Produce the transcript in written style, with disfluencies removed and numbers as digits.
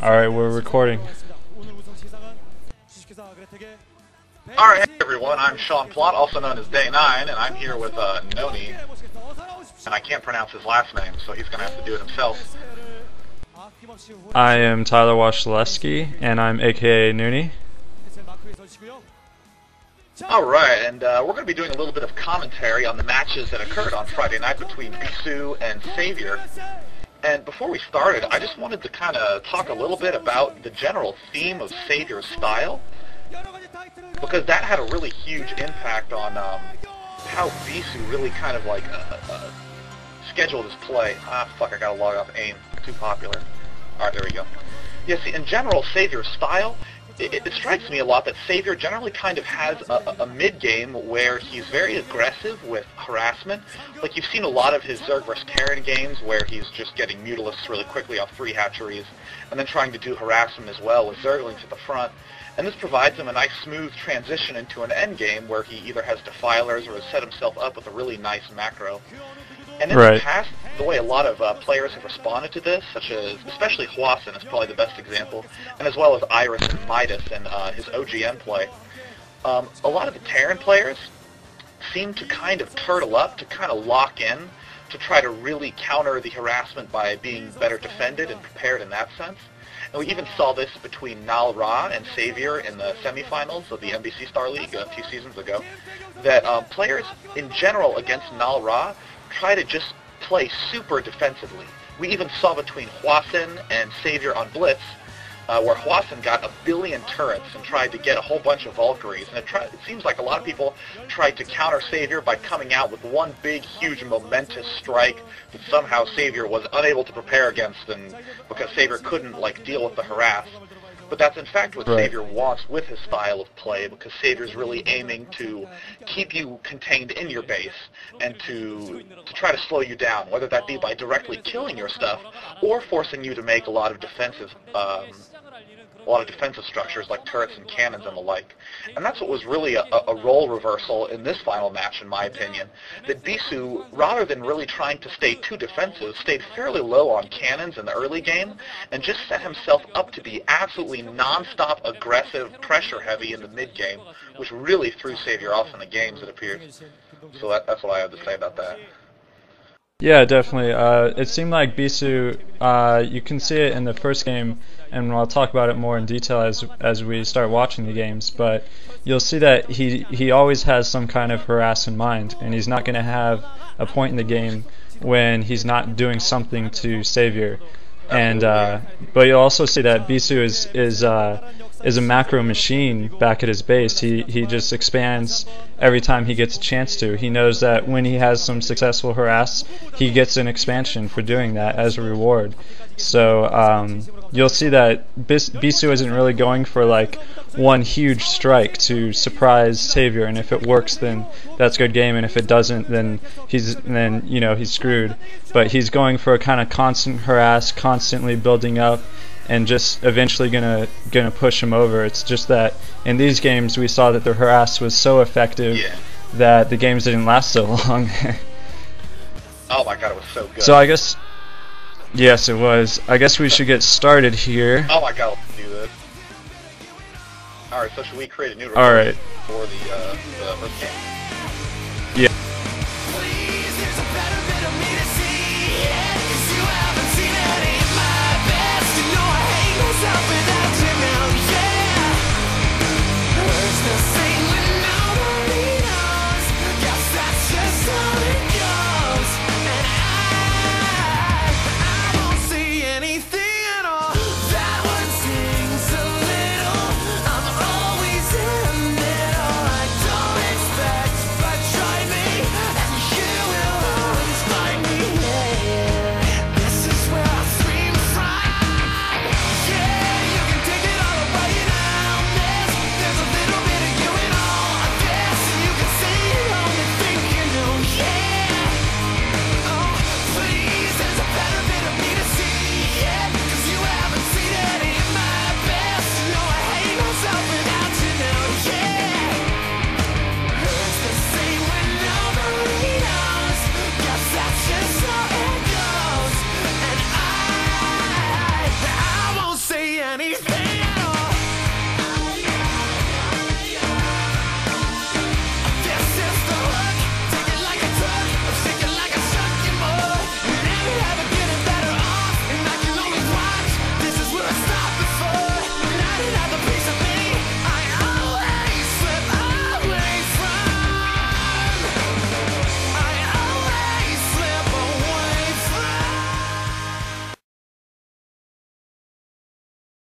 Alright, we're recording. Alright, hey everyone, I'm Sean Plott, also known as Day 9, and I'm here with Noni, and I can't pronounce his last name, so he's going to have to do it himself. I am Tyler Washleski, and I'm aka Noonie. Alright, and we're going to be doing a little bit of commentary on the matches that occurred on Friday night between Bisu and Savior. And before we started, I just wanted to kind of talk a little bit about the general theme of Savior's style, because that had a really huge impact on how Bisu really kind of like scheduled his play. Ah, fuck, I gotta log off AIM. Too popular. Alright, there we go. Yeah, see, in general, Savior's style, it strikes me a lot that Savior generally kind of has a mid-game where he's very aggressive with harassment. Like, you've seen a lot of his Zerg vs. Terran games where he's just getting Mutalisks really quickly off 3 hatcheries, and then trying to do harassment as well with Zerglings at the front. And this provides him a nice smooth transition into an endgame where he either has Defilers or has set himself up with a really nice macro. And in the past, the way a lot of players have responded to this, such as, especially Hwasun is probably the best example, and as well as Iris and Midas and his OGM play, a lot of the Terran players seem to kind of turtle up, to kind of lock in, to try to really counter the harassment by being better defended and prepared in that sense. And we even saw this between Nal Ra and Savior in the semifinals of the NBC Star League a few seasons ago, that players in general against Nal Ra try to just play super defensively. We even saw between Hwasun and Savior on Blitz, where Hwasun got 1 billion turrets and tried to get a whole bunch of Valkyries. And it seems like a lot of people tried to counter Savior by coming out with one big, huge, momentous strike that somehow Savior was unable to prepare against, and because Savior couldn't like deal with the harass. But that's in fact what Savior wants with his style of play, because Savior's really aiming to keep you contained in your base and to try to slow you down, whether that be by directly killing your stuff or forcing you to make a lot of defensive structures like turrets and cannons and the like. And that's what was really a role reversal in this final match, in my opinion. That Bisu, rather than really trying to stay too defensive, stayed fairly low on cannons in the early game and just set himself up to be absolutely non-stop aggressive, pressure-heavy in the mid-game, which really threw Savior off in the games, it appears. So that's what I have to say about that. Yeah, definitely. It seemed like Bisu, you can see it in the first game, and I'll talk about it more in detail as we start watching the games, but you'll see that he always has some kind of harass in mind, and he's not going to have a point in the game when he's not doing something to Savior. And but you'll also see that Bisu is a macro machine back at his base. He just expands every time he gets a chance to. He knows that when he has some successful harass, he gets an expansion for doing that as a reward. So you'll see that Bisu isn't really going for like one huge strike to surprise Savior, and if it works, then that's good game, and if it doesn't, then he's screwed. But he's going for a kind of constant harass, constantly building up, and just eventually gonna push him over. It's just that in these games we saw that the harass was so effective that the games didn't last so long. Oh my god, it was so good. So I guess, yes, it was. I guess we should get started here. Oh my god, let's do this. Alright, so should we create a new record for the first game? Yeah. and he's